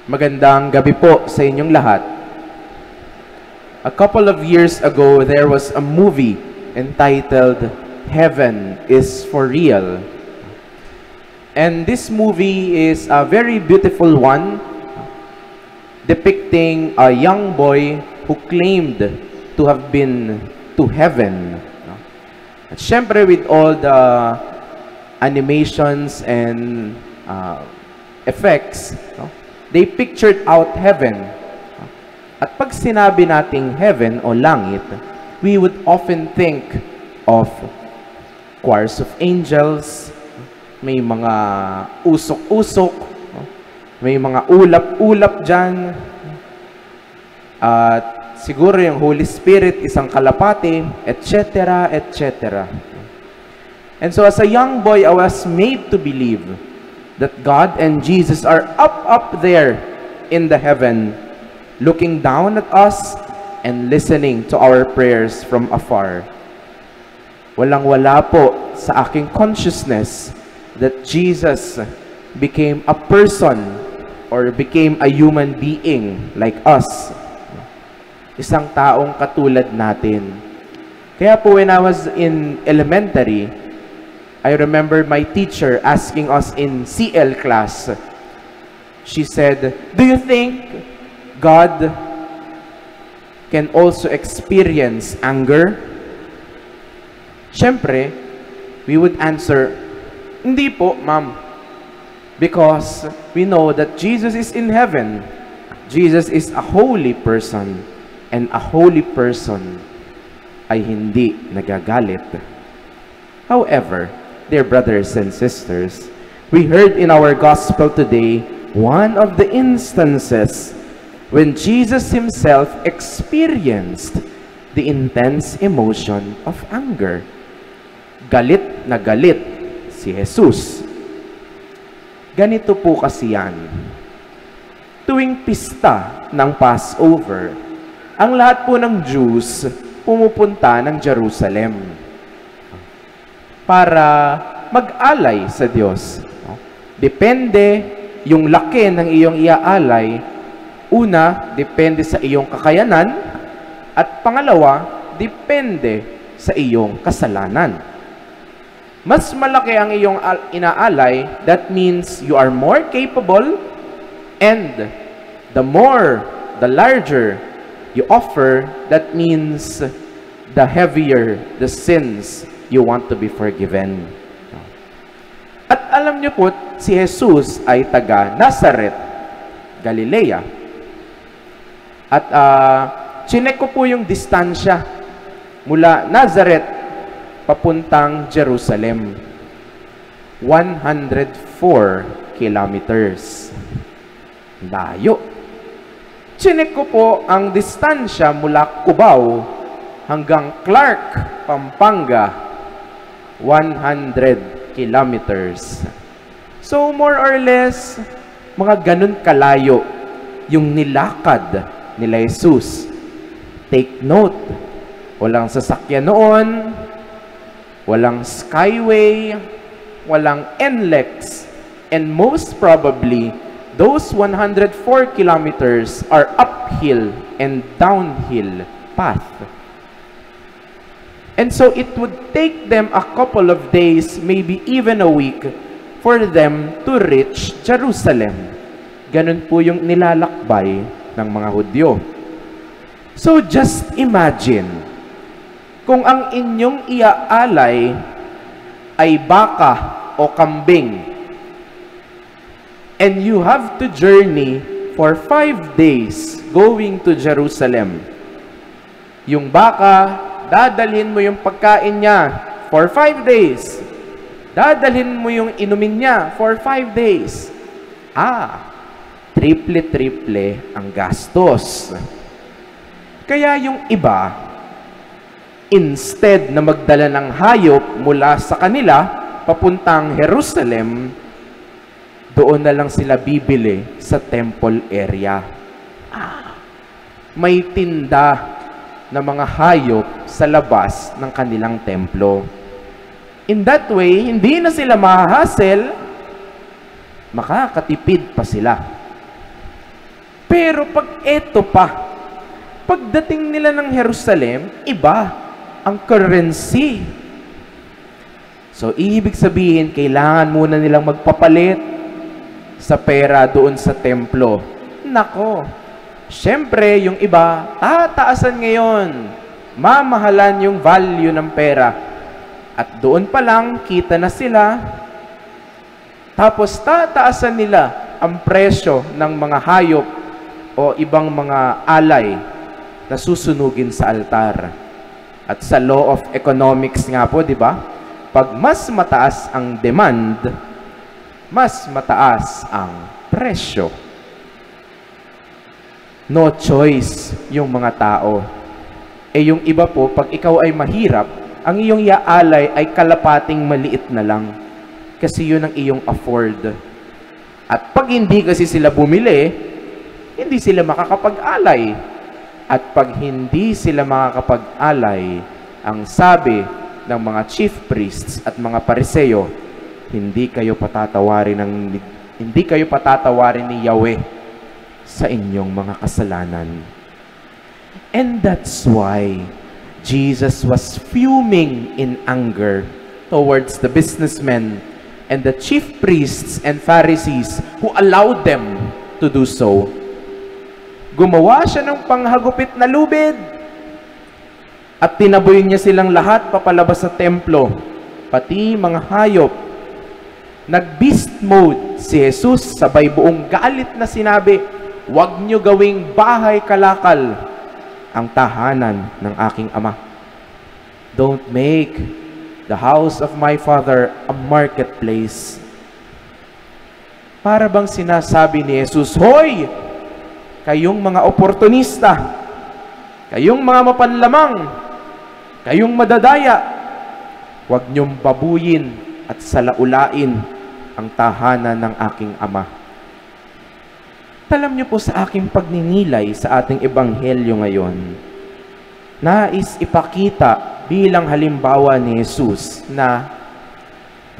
Magandang gabi po sa inyong lahat. A couple of years ago, there was a movie entitled Heaven is for Real. And this movie is a very beautiful one, depicting a young boy who claimed to have been to heaven. At syempre, with all the animations and effects, they pictured out heaven. At pag sinabi nating heaven o langit, we would often think of choirs of angels, may mga usok-usok, may mga ulap-ulap dyan, at siguro yung Holy Spirit, isang kalapate, etc., etc. And so as a young boy, I was made to believe that God and Jesus are up there in the heaven, looking down at us and listening to our prayers from afar. Walang-wala po sa aking consciousness that Jesus became a person or became a human being like us. Isang taong katulad natin. Kaya po when I was in elementary, I remember my teacher asking us in CL class, she said, "Do you think God can also experience anger?" Siyempre, we would answer, "Hindi po, ma'am." Because we know that Jesus is in heaven. Jesus is a holy person. And a holy person ay hindi nagagalit. However, dear brothers and sisters, we heard in our gospel today one of the instances when Jesus himself experienced the intense emotion of anger. Galit na galit si Jesus. Ganito po kasi yan. Tuwing pista ng Passover, ang lahat po ng Jews pumupunta ng Jerusalem para mag-alay sa Diyos. Depende yung laki ng iyong iaalay. Una, depende sa iyong kakayanan. At pangalawa, depende sa iyong kasalanan. Mas malaki ang iyong inaalay, that means you are more capable, and the larger you offer, that means the heavier the sins you want to be forgiven. At alam niyo po, si Jesus ay taga Nazareth, Galilea. At chinek ko po yung distansya mula Nazareth papuntang Jerusalem. 104 kilometers. Layo. Chinek ko po ang distansya mula Cubao hanggang Clark, Pampanga. 100 kilometers. So, more or less, mga ganun kalayo yung nilakad nila Jesus. Take note, walang sasakyan noon, walang skyway, walang NLEX, and most probably, those 104 kilometers are uphill and downhill path. And so it would take them a couple of days, maybe even a week, for them to reach Jerusalem. Ganun po yung nilalakbay ng mga Hudyo. So just imagine, kung ang inyong iaalay ay baka o kambing, and you have to journey for 5 days going to Jerusalem. Yung baka, dadalhin mo yung pagkain niya for 5 days. Dadalhin mo yung inumin niya for 5 days. Triple ang gastos. Kaya yung iba, instead na magdala ng hayop mula sa kanila, papuntang Jerusalem, doon na lang sila bibili sa temple area. May tinda na mga hayop sa labas ng kanilang templo. In that way, hindi na sila mahahassle, makakatipid pa sila. Pero pag eto pa, pagdating nila ng Jerusalem, iba ang currency. So, ibig sabihin, kailangan muna nilang magpapalit sa pera doon sa templo. Nako, syempre, yung iba, tataasan ngayon. Mamahalan yung value ng pera. At doon pa lang, kita na sila. Tapos, tataasan nila ang presyo ng mga hayop o ibang mga alay na susunugin sa altar. At sa law of economics nga po, di ba? Pag mas mataas ang demand, mas mataas ang presyo. No choice yung mga tao. Yung iba po, pag ikaw ay mahirap, ang iyong iaalay ay kalapating maliit na lang. Kasi yun ang iyong afford. At pag hindi kasi sila bumili, hindi sila makakapag-alay. At pag hindi sila makakapag-alay, ang sabi ng mga chief priests at mga pariseyo, hindi kayo patatawarin ni Yahweh sa inyong mga kasalanan. And that's why Jesus was fuming in anger towards the businessmen and the chief priests and Pharisees who allowed them to do so. Gumawa siya ng panghagupit na lubid at tinaboy niya silang lahat papalabas sa templo, pati mga hayop. Nag-beast mode si Jesus, sabay buong galit na sinabi, "Huwag niyo gawing bahay kalakal ang tahanan ng aking Ama. Don't make the house of my Father a marketplace." Para bang sinasabi ni Jesus, "Hoy! Kayong mga oportunista, kayong mga mapanlamang, kayong madadaya, huwag niyong babuyin at salaulain ang tahanan ng aking Ama." Alam niyo po, sa aking pagninilay sa ating ebanghelyo ngayon, nais ipakita bilang halimbawa ni Jesus na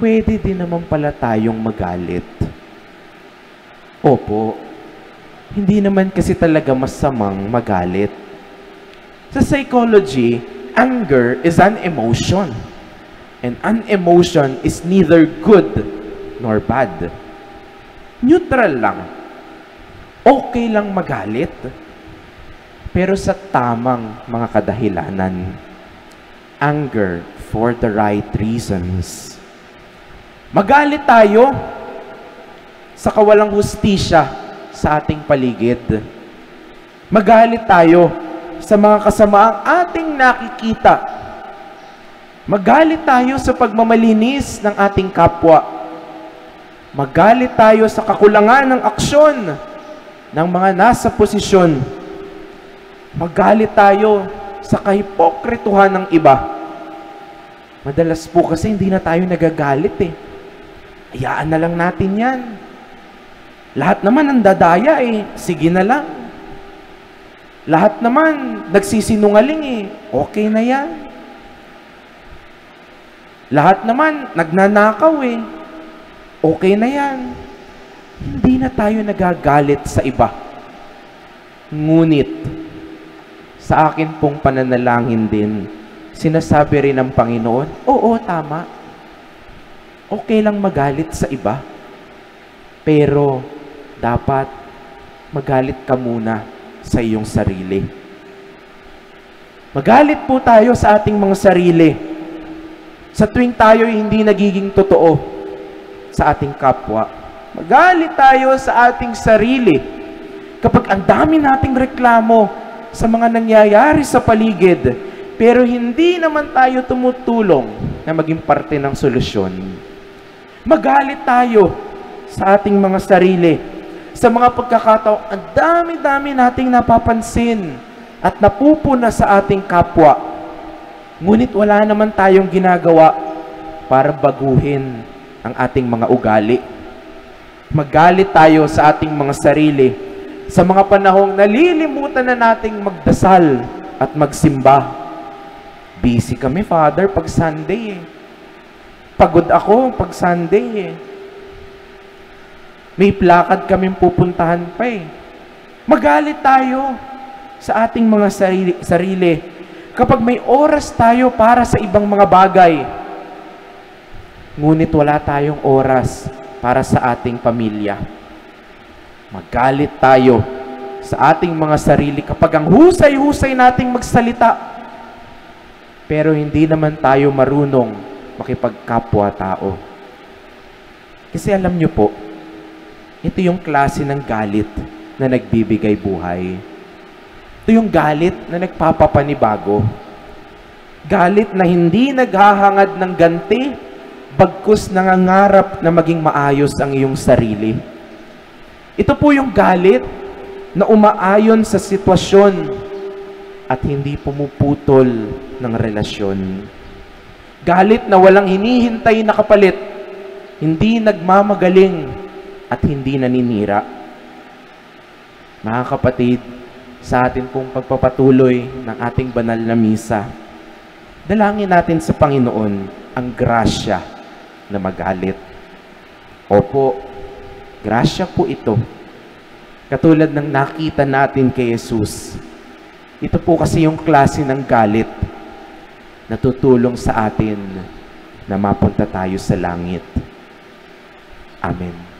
pwede din naman pala tayong magalit. Opo, hindi naman kasi talaga masamang magalit. Sa psychology, anger is an emotion. And an emotion is neither good nor bad. Neutral lang. Okay lang magalit. Pero sa tamang mga kadahilanan. Anger for the right reasons. Magalit tayo sa kawalang hustisya sa ating paligid. Magalit tayo sa mga kasamaang ating nakikita. Magalit tayo sa pagmamalinis ng ating kapwa. Magalit tayo sa kakulangan ng aksyon ng mga nasa posisyon. Magalit tayo sa kahipokrituhan ng iba. Madalas po kasi hindi na tayo nagagalit eh. Hayaan na lang natin yan. Lahat naman ang dadaya eh. Sige na lang. Lahat naman nagsisinungaling eh. Okay na yan. Lahat naman nagnanakaw eh. Okay na yan. Hindi na tayo nagagalit sa iba. Ngunit, sa akin pong pananalangin din, sinasabi rin ng Panginoon, oo, tama. Okay lang magalit sa iba. Pero, dapat magalit ka muna sa iyong sarili. Magalit po tayo sa ating mga sarili. Sa tuwing tayo hindi nagiging totoo sa ating kapwa. Magalit tayo sa ating sarili kapag ang dami nating reklamo sa mga nangyayari sa paligid, pero hindi naman tayo tumutulong na maging parte ng solusyon. Magalit tayo sa ating mga sarili. Sa mga pagkakataon, ang dami-dami nating napapansin at napupuna sa ating kapwa. Ngunit wala naman tayong ginagawa para baguhin ang ating mga ugali. Magalit tayo sa ating mga sarili sa mga panahong nalilimutan na nating magdasal at magsimba. Busy kami, Father, pag Sunday eh. Pagod ako pag Sunday eh. May plakad kaming pupuntahan pa eh. Magalit tayo sa ating mga sarili. Kapag may oras tayo para sa ibang mga bagay, ngunit wala tayong oras para sa ating pamilya. Magalit tayo sa ating mga sarili kapag ang husay-husay nating magsalita, pero hindi naman tayo marunong makipagkapwa-tao. Kasi alam nyo po, ito yung klase ng galit na nagbibigay buhay. Ito yung galit na nagpapapanibago. Galit na hindi naghahangad ng ganti, bagkus nangangarap na maging maayos ang iyong sarili. Ito po yung galit na umaayon sa sitwasyon at hindi pumuputol ng relasyon. Galit na walang hinihintay na kapalit, hindi nagmamagaling at hindi naninira. Mga kapatid, sa atin pong pagpapatuloy ng ating banal na misa, dalangin natin sa Panginoon ang grasya na magalit. Opo, grasya po ito. Katulad ng nakita natin kay Jesus. Ito po kasi yung klase ng galit na tutulong sa atin na mapunta tayo sa langit. Amen.